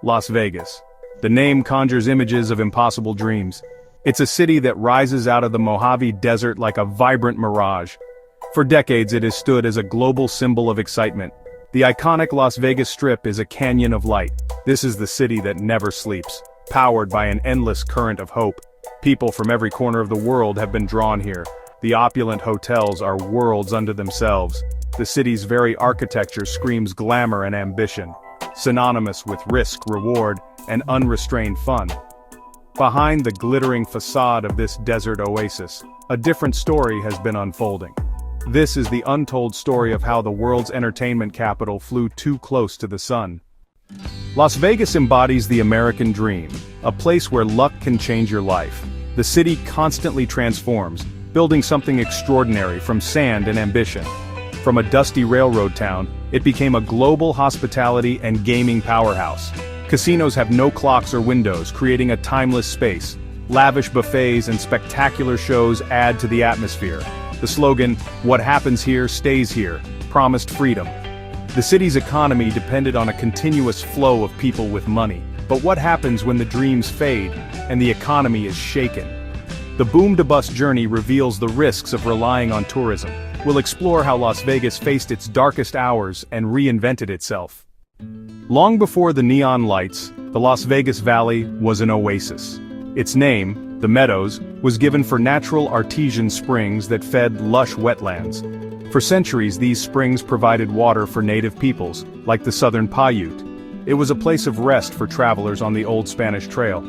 Las Vegas. The name conjures images of impossible dreams. It's a city that rises out of the Mojave Desert like a vibrant mirage. For decades it has stood as a global symbol of excitement. The iconic Las Vegas Strip is a canyon of light. This is the city that never sleeps, powered by an endless current of hope. People from every corner of the world have been drawn here. The opulent hotels are worlds unto themselves. The city's very architecture screams glamour and ambition, synonymous with risk, reward, and unrestrained fun. Behind the glittering facade of this desert oasis, a different story has been unfolding. This is the untold story of how the world's entertainment capital flew too close to the sun. Las Vegas embodies the American dream, a place where luck can change your life. The city constantly transforms, building something extraordinary from sand and ambition. From a dusty railroad town, it became a global hospitality and gaming powerhouse. Casinos have no clocks or windows, creating a timeless space. Lavish buffets and spectacular shows add to the atmosphere. The slogan, "What happens here stays here," promised freedom. The city's economy depended on a continuous flow of people with money. But what happens when the dreams fade and the economy is shaken? The boom-to-bust journey reveals the risks of relying on tourism. We'll explore how Las Vegas faced its darkest hours and reinvented itself. Long before the neon lights, the Las Vegas Valley was an oasis. Its name, the Meadows, was given for natural artesian springs that fed lush wetlands. For centuries these springs provided water for native peoples, like the Southern Paiute. It was a place of rest for travelers on the old Spanish Trail.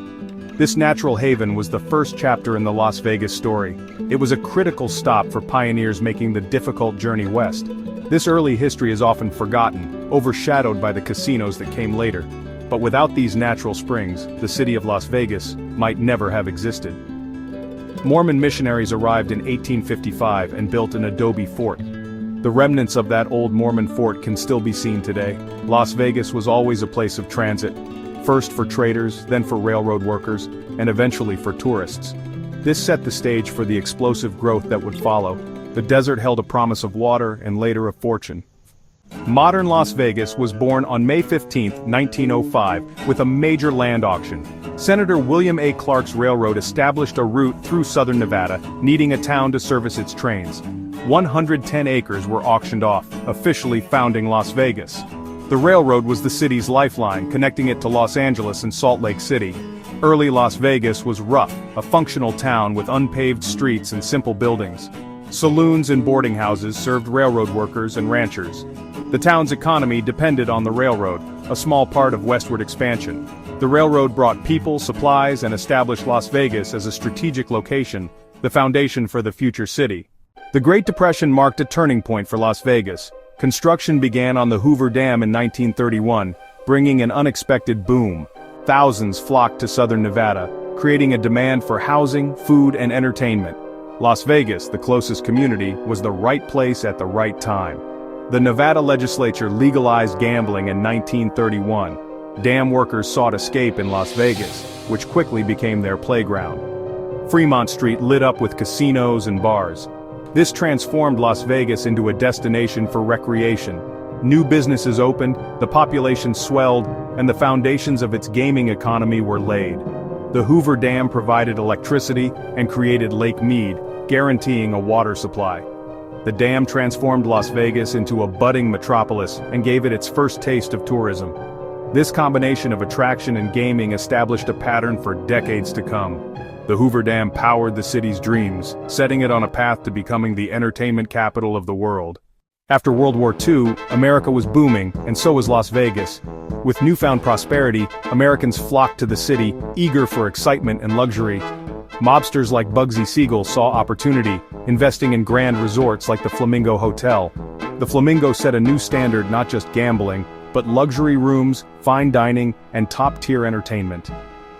This natural haven was the first chapter in the Las Vegas story. It was a critical stop for pioneers making the difficult journey west. This early history is often forgotten, overshadowed by the casinos that came later. But without these natural springs, the city of Las Vegas might never have existed. Mormon missionaries arrived in 1855 and built an adobe fort. The remnants of that old Mormon fort can still be seen today. Las Vegas was always a place of transit, first for traders, then for railroad workers, and eventually for tourists. This set the stage for the explosive growth that would follow. The desert held a promise of water and later of fortune. Modern Las Vegas was born on May 15, 1905, with a major land auction. Senator William A. Clark's railroad established a route through southern Nevada, needing a town to service its trains. 110 acres were auctioned off, officially founding Las Vegas. The railroad was the city's lifeline, connecting it to Los Angeles and Salt Lake City. Early Las Vegas was rough, a functional town with unpaved streets and simple buildings. Saloons and boarding houses served railroad workers and ranchers. The town's economy depended on the railroad, a small part of westward expansion. The railroad brought people, supplies, and established Las Vegas as a strategic location, the foundation for the future city. The Great Depression marked a turning point for Las Vegas. Construction began on the Hoover Dam in 1931, bringing an unexpected boom. Thousands flocked to southern Nevada, creating a demand for housing, food, and entertainment. Las Vegas, the closest community, was the right place at the right time. The Nevada legislature legalized gambling in 1931. Dam workers sought escape in Las Vegas, which quickly became their playground. Fremont Street lit up with casinos and bars. This transformed Las Vegas into a destination for recreation. New businesses opened, the population swelled, and the foundations of its gaming economy were laid. The Hoover Dam provided electricity and created Lake Mead, guaranteeing a water supply. The dam transformed Las Vegas into a budding metropolis and gave it its first taste of tourism. This combination of attraction and gaming established a pattern for decades to come. The Hoover Dam powered the city's dreams, setting it on a path to becoming the entertainment capital of the world. After World War II, America was booming, and so was Las Vegas. With newfound prosperity, Americans flocked to the city, eager for excitement and luxury. Mobsters like Bugsy Siegel saw opportunity, investing in grand resorts like the Flamingo Hotel. The Flamingo set a new standard, not just gambling, but luxury rooms, fine dining, and top-tier entertainment.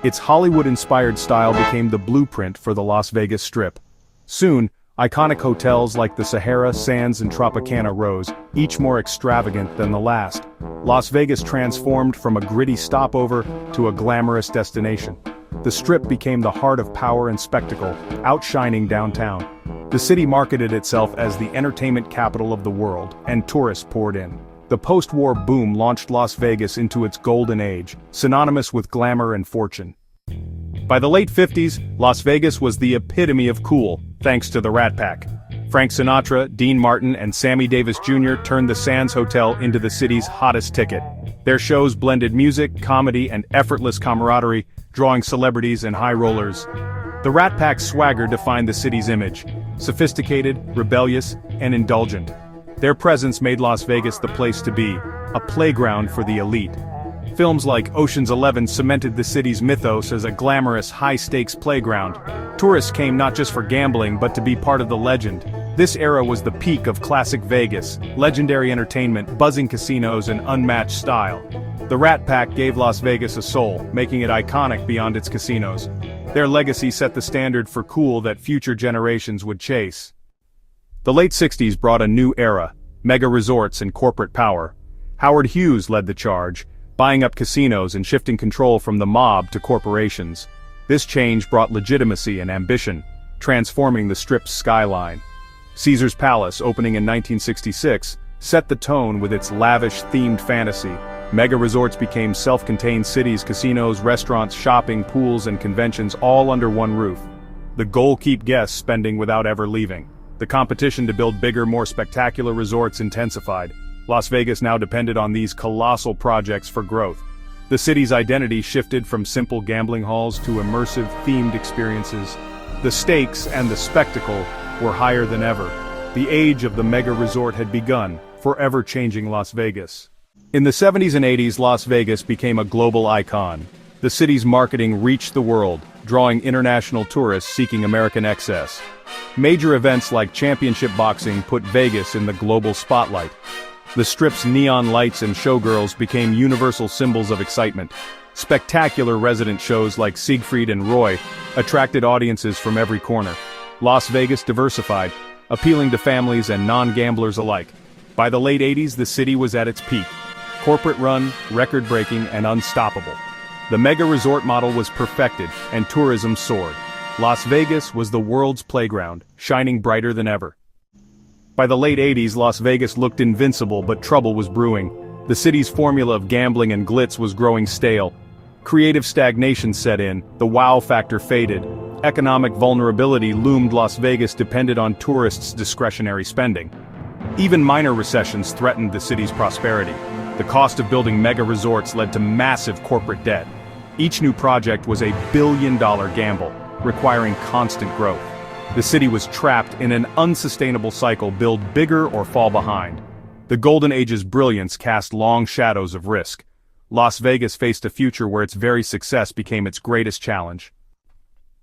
Its Hollywood-inspired style became the blueprint for the Las Vegas Strip. Soon, iconic hotels like the Sahara, Sands, and Tropicana rose, each more extravagant than the last. Las Vegas transformed from a gritty stopover to a glamorous destination. The Strip became the heart of power and spectacle, outshining downtown. The city marketed itself as the entertainment capital of the world, and tourists poured in. The post-war boom launched Las Vegas into its golden age, synonymous with glamour and fortune. By the late 50s, Las Vegas was the epitome of cool, thanks to the Rat Pack. Frank Sinatra, Dean Martin, and Sammy Davis Jr. turned the Sands Hotel into the city's hottest ticket. Their shows blended music, comedy, and effortless camaraderie, drawing celebrities and high rollers. The Rat Pack's swagger defined the city's image: sophisticated, rebellious, and indulgent. Their presence made Las Vegas the place to be, a playground for the elite. Films like Ocean's 11 cemented the city's mythos as a glamorous, high-stakes playground. Tourists came not just for gambling but to be part of the legend. This era was the peak of classic Vegas, legendary entertainment, buzzing casinos, and unmatched style. The Rat Pack gave Las Vegas a soul, making it iconic beyond its casinos. Their legacy set the standard for cool that future generations would chase. The late 60s brought a new era: mega resorts and corporate power. Howard Hughes led the charge, buying up casinos and shifting control from the mob to corporations. This change brought legitimacy and ambition, transforming the Strip's skyline. Caesar's Palace, opening in 1966, set the tone with its lavish, themed fantasy. Mega resorts became self-contained cities: casinos, restaurants, shopping, pools, and conventions, all under one roof. The goal: keep guests spending without ever leaving. The competition to build bigger, more spectacular resorts intensified. Las Vegas now depended on these colossal projects for growth. The city's identity shifted from simple gambling halls to immersive, themed experiences. The stakes and the spectacle were higher than ever. The age of the mega resort had begun, forever changing Las Vegas. In the 70s and 80s, Las Vegas became a global icon. The city's marketing reached the world, drawing international tourists seeking American excess. Major events like championship boxing put Vegas in the global spotlight. The Strip's neon lights and showgirls became universal symbols of excitement. Spectacular resident shows like Siegfried and Roy attracted audiences from every corner. Las Vegas diversified, appealing to families and non-gamblers alike. By the late 80s, the city was at its peak. Corporate-run, record-breaking, and unstoppable. The mega resort model was perfected, and tourism soared. Las Vegas was the world's playground, shining brighter than ever. By the late 80s, Las Vegas looked invincible, but trouble was brewing. The city's formula of gambling and glitz was growing stale. Creative stagnation set in, the wow factor faded. Economic vulnerability loomed. Las Vegas depended on tourists' discretionary spending. Even minor recessions threatened the city's prosperity. The cost of building mega resorts led to massive corporate debt. Each new project was a billion-dollar gamble, requiring constant growth. The city was trapped in an unsustainable cycle: build bigger or fall behind. The Golden Age's brilliance cast long shadows of risk. Las Vegas faced a future where its very success became its greatest challenge.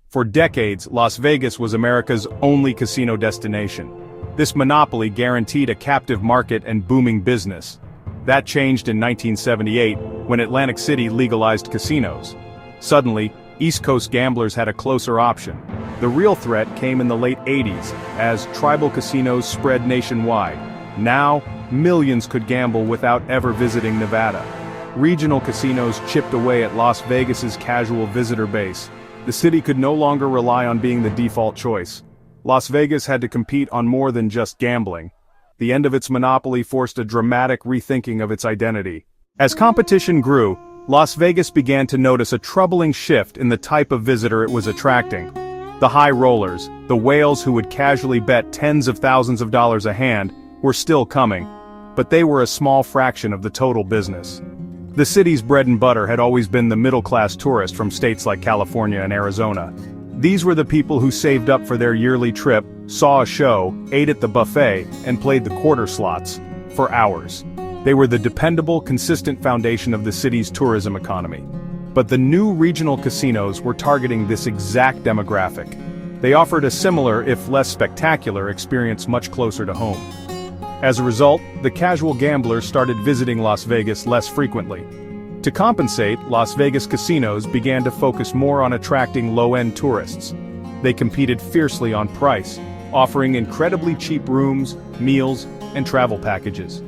For decades, Las Vegas was America's only casino destination. This monopoly guaranteed a captive market and booming business. That changed in 1978, when Atlantic City legalized casinos. Suddenly, East Coast gamblers had a closer option. The real threat came in the late 80s, as tribal casinos spread nationwide. Now, millions could gamble without ever visiting Nevada. Regional casinos chipped away at Las Vegas's casual visitor base. The city could no longer rely on being the default choice. Las Vegas had to compete on more than just gambling. The end of its monopoly forced a dramatic rethinking of its identity. As competition grew, Las Vegas began to notice a troubling shift in the type of visitor it was attracting. The high rollers, the whales who would casually bet tens of thousands of dollars a hand, were still coming, but they were a small fraction of the total business. The city's bread and butter had always been the middle-class tourist from states like California and Arizona. These were the people who saved up for their yearly trip, saw a show, ate at the buffet, and played the quarter slots for hours. They were the dependable, consistent foundation of the city's tourism economy. But the new regional casinos were targeting this exact demographic. They offered a similar, if less spectacular, experience much closer to home. As a result, the casual gambler started visiting Las Vegas less frequently. To compensate, Las Vegas casinos began to focus more on attracting low-end tourists. They competed fiercely on price, offering incredibly cheap rooms, meals, and travel packages.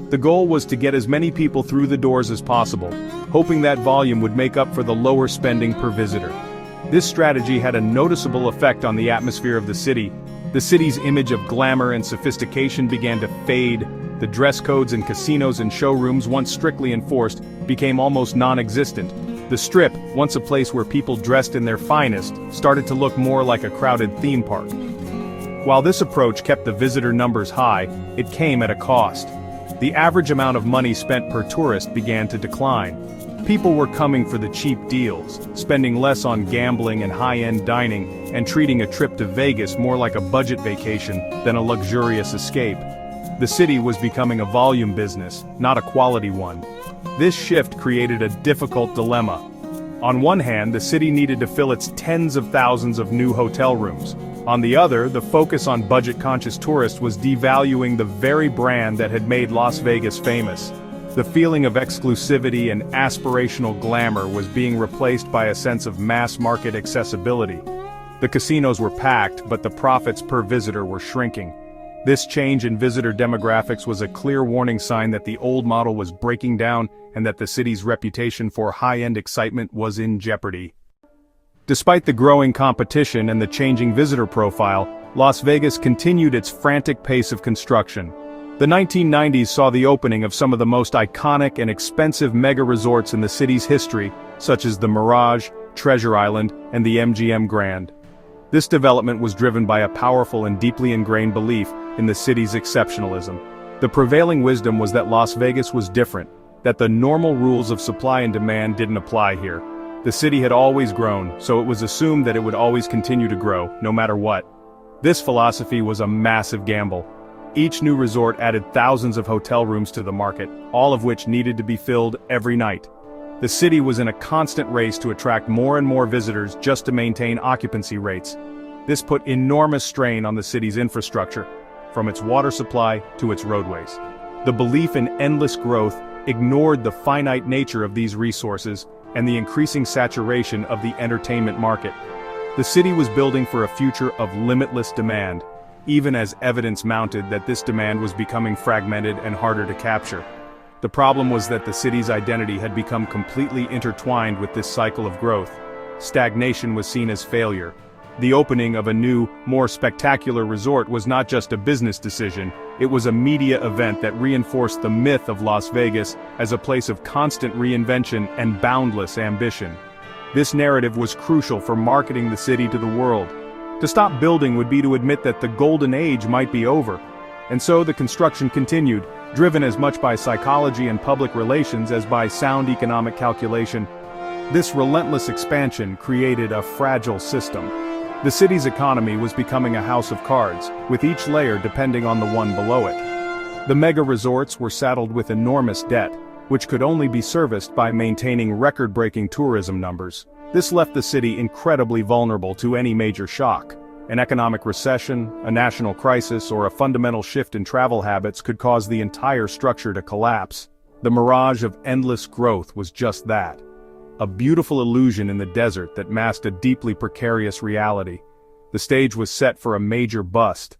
The goal was to get as many people through the doors as possible, hoping that volume would make up for the lower spending per visitor. This strategy had a noticeable effect on the atmosphere of the city. The city's image of glamour and sophistication began to fade, The dress codes in casinos and showrooms, once strictly enforced, became almost non-existent. The Strip, once a place where people dressed in their finest, started to look more like a crowded theme park. While this approach kept the visitor numbers high, it came at a cost. The average amount of money spent per tourist began to decline. People were coming for the cheap deals, spending less on gambling and high-end dining, and treating a trip to Vegas more like a budget vacation than a luxurious escape. The city was becoming a volume business, not a quality one. This shift created a difficult dilemma. On one hand, the city needed to fill its tens of thousands of new hotel rooms. On the other, the focus on budget-conscious tourists was devaluing the very brand that had made Las Vegas famous. The feeling of exclusivity and aspirational glamour was being replaced by a sense of mass-market accessibility. The casinos were packed, but the profits per visitor were shrinking. This change in visitor demographics was a clear warning sign that the old model was breaking down and that the city's reputation for high-end excitement was in jeopardy. Despite the growing competition and the changing visitor profile, Las Vegas continued its frantic pace of construction. The 1990s saw the opening of some of the most iconic and expensive mega-resorts in the city's history, such as the Mirage, Treasure Island, and the MGM Grand. This development was driven by a powerful and deeply ingrained belief in the city's exceptionalism. The prevailing wisdom was that Las Vegas was different, that the normal rules of supply and demand didn't apply here. The city had always grown, so it was assumed that it would always continue to grow, no matter what. This philosophy was a massive gamble. Each new resort added thousands of hotel rooms to the market, all of which needed to be filled every night. The city was in a constant race to attract more and more visitors just to maintain occupancy rates. This put enormous strain on the city's infrastructure, from its water supply to its roadways. The belief in endless growth ignored the finite nature of these resources and the increasing saturation of the entertainment market. The city was building for a future of limitless demand, even as evidence mounted that this demand was becoming fragmented and harder to capture. The problem was that the city's identity had become completely intertwined with this cycle of growth. Stagnation was seen as failure. The opening of a new, more spectacular resort was not just a business decision, it was a media event that reinforced the myth of Las Vegas as a place of constant reinvention and boundless ambition. This narrative was crucial for marketing the city to the world. To stop building would be to admit that the golden age might be over. And so the construction continued, driven as much by psychology and public relations as by sound economic calculation. This relentless expansion created a fragile system. The city's economy was becoming a house of cards, with each layer depending on the one below it. The mega-resorts were saddled with enormous debt, which could only be serviced by maintaining record-breaking tourism numbers. This left the city incredibly vulnerable to any major shock. An economic recession, a national crisis, or a fundamental shift in travel habits could cause the entire structure to collapse. The mirage of endless growth was just that. A beautiful illusion in the desert that masked a deeply precarious reality. The stage was set for a major bust.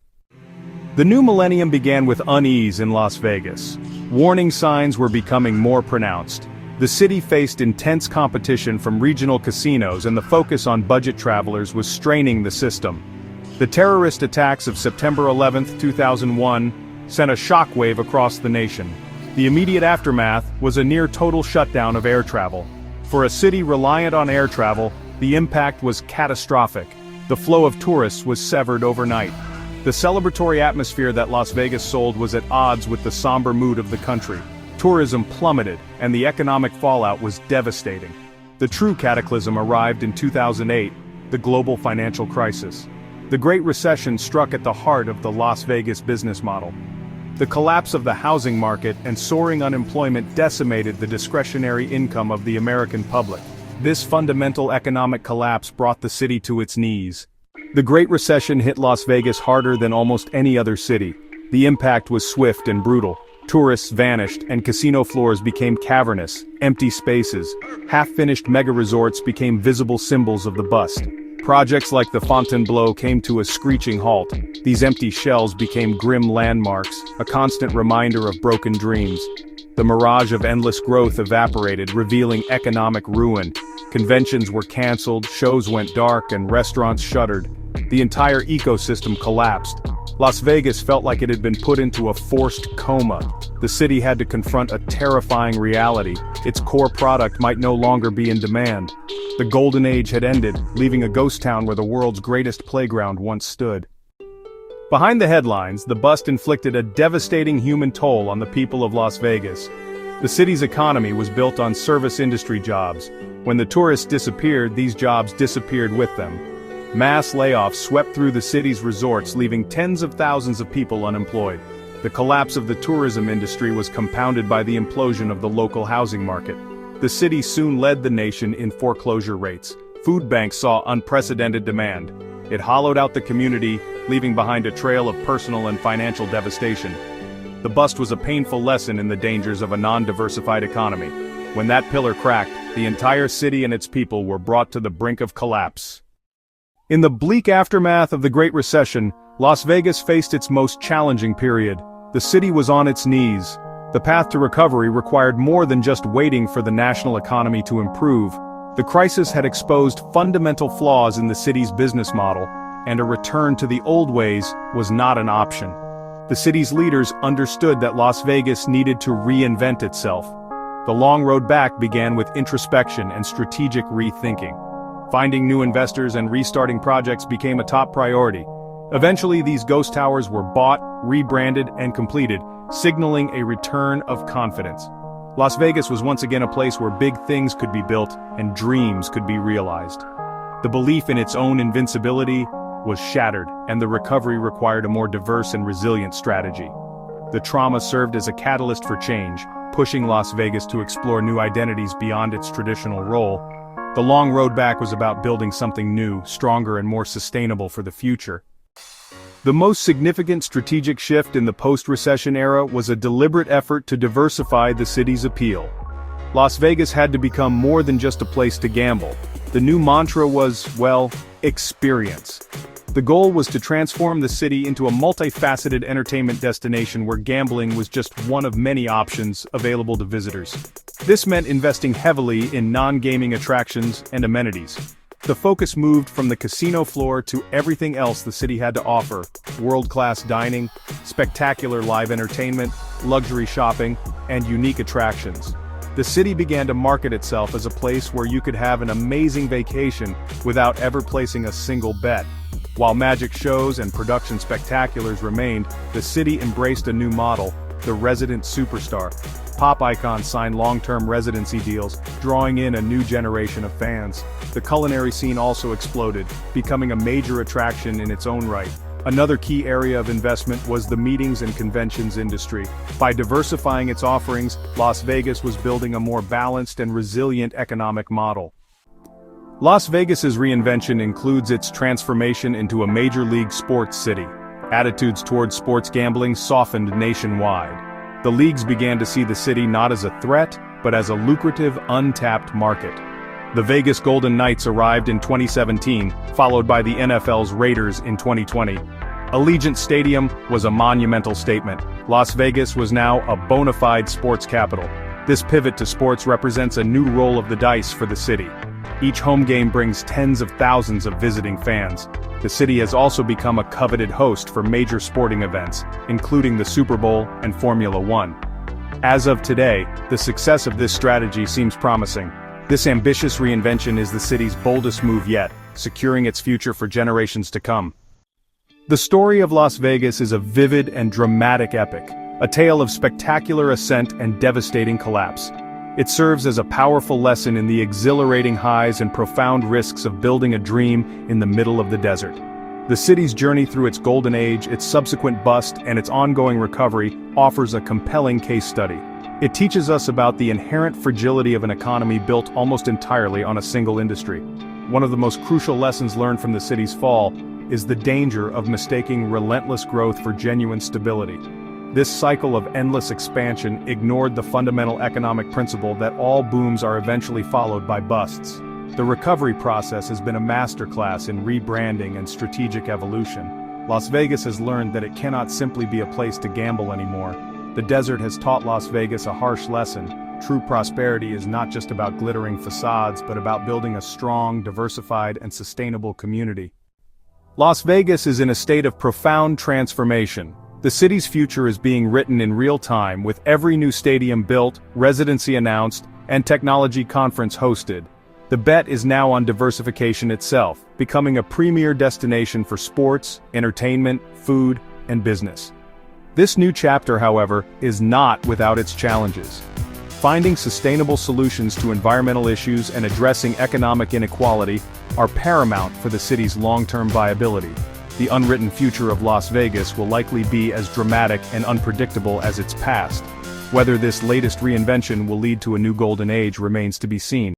The new millennium began with unease in Las Vegas. Warning signs were becoming more pronounced. The city faced intense competition from regional casinos, and the focus on budget travelers was straining the system. The terrorist attacks of September 11, 2001, sent a shockwave across the nation. The immediate aftermath was a near-total shutdown of air travel. For a city reliant on air travel, the impact was catastrophic. The flow of tourists was severed overnight. The celebratory atmosphere that Las Vegas sold was at odds with the somber mood of the country. Tourism plummeted, and the economic fallout was devastating. The true cataclysm arrived in 2008, the global financial crisis. The Great Recession struck at the heart of the Las Vegas business model. The collapse of the housing market and soaring unemployment decimated the discretionary income of the American public. This fundamental economic collapse brought the city to its knees. The Great Recession hit Las Vegas harder than almost any other city. The impact was swift and brutal. Tourists vanished, and casino floors became cavernous, empty spaces. Half-finished mega-resorts became visible symbols of the bust. Projects like the Fontainebleau came to a screeching halt. These empty shells became grim landmarks, a constant reminder of broken dreams. The mirage of endless growth evaporated, revealing economic ruin. Conventions were canceled, shows went dark, and restaurants shuttered. The entire ecosystem collapsed. Las Vegas felt like it had been put into a forced coma. The city had to confront a terrifying reality. Its core product might no longer be in demand. The golden age had ended, leaving a ghost town where the world's greatest playground once stood. Behind the headlines, the bust inflicted a devastating human toll on the people of Las Vegas. The city's economy was built on service industry jobs. When the tourists disappeared, these jobs disappeared with them. Mass layoffs swept through the city's resorts, leaving tens of thousands of people unemployed. The collapse of the tourism industry was compounded by the implosion of the local housing market. The city soon led the nation in foreclosure rates. Food banks saw unprecedented demand. It hollowed out the community, leaving behind a trail of personal and financial devastation. The bust was a painful lesson in the dangers of a non-diversified economy. When that pillar cracked, the entire city and its people were brought to the brink of collapse. In the bleak aftermath of the Great Recession, Las Vegas faced its most challenging period. The city was on its knees. The path to recovery required more than just waiting for the national economy to improve. The crisis had exposed fundamental flaws in the city's business model, and a return to the old ways was not an option. The city's leaders understood that Las Vegas needed to reinvent itself. The long road back began with introspection and strategic rethinking. Finding new investors and restarting projects became a top priority. Eventually, these ghost towers were bought, rebranded, and completed, signaling a return of confidence. Las Vegas was once again a place where big things could be built and dreams could be realized. The belief in its own invincibility was shattered, and the recovery required a more diverse and resilient strategy. The trauma served as a catalyst for change, pushing Las Vegas to explore new identities beyond its traditional role. The long road back was about building something new, stronger, and more sustainable for the future. The most significant strategic shift in the post-recession era was a deliberate effort to diversify the city's appeal. Las Vegas had to become more than just a place to gamble. The new mantra was, well, experience. The goal was to transform the city into a multifaceted entertainment destination where gambling was just one of many options available to visitors. This meant investing heavily in non-gaming attractions and amenities. The focus moved from the casino floor to everything else the city had to offer: world-class dining, spectacular live entertainment, luxury shopping, and unique attractions. The city began to market itself as a place where you could have an amazing vacation without ever placing a single bet. While magic shows and production spectaculars remained, the city embraced a new model: the resident superstar. Pop icons signed long-term residency deals, drawing in a new generation of fans. The culinary scene also exploded, becoming a major attraction in its own right. Another key area of investment was the meetings and conventions industry. By diversifying its offerings, Las Vegas was building a more balanced and resilient economic model. Las Vegas's reinvention includes its transformation into a major league sports city. Attitudes towards sports gambling softened nationwide. The leagues began to see the city not as a threat, but as a lucrative, untapped market. The Vegas Golden Knights arrived in 2017, followed by the NFL's Raiders in 2020. Allegiant Stadium was a monumental statement. Las Vegas was now a bona fide sports capital. This pivot to sports represents a new roll of the dice for the city. Each home game brings tens of thousands of visiting fans. The city has also become a coveted host for major sporting events, including the Super Bowl and Formula One. As of today, the success of this strategy seems promising. This ambitious reinvention is the city's boldest move yet, securing its future for generations to come. The story of Las Vegas is a vivid and dramatic epic, a tale of spectacular ascent and devastating collapse. It serves as a powerful lesson in the exhilarating highs and profound risks of building a dream in the middle of the desert. The city's journey through its golden age, its subsequent bust, and its ongoing recovery offers a compelling case study. It teaches us about the inherent fragility of an economy built almost entirely on a single industry. One of the most crucial lessons learned from the city's fall is the danger of mistaking relentless growth for genuine stability. This cycle of endless expansion ignored the fundamental economic principle that all booms are eventually followed by busts. The recovery process has been a masterclass in rebranding and strategic evolution. Las Vegas has learned that it cannot simply be a place to gamble anymore. The desert has taught Las Vegas a harsh lesson. True prosperity is not just about glittering facades, but about building a strong, diversified, and sustainable community. Las Vegas is in a state of profound transformation. The city's future is being written in real time, with every new stadium built, residency announced, and technology conference hosted. The bet is now on diversification itself, becoming a premier destination for sports, entertainment, food, and business. This new chapter, however, is not without its challenges. Finding sustainable solutions to environmental issues and addressing economic inequality are paramount for the city's long-term viability. The unwritten future of Las Vegas will likely be as dramatic and unpredictable as its past. Whether this latest reinvention will lead to a new golden age remains to be seen.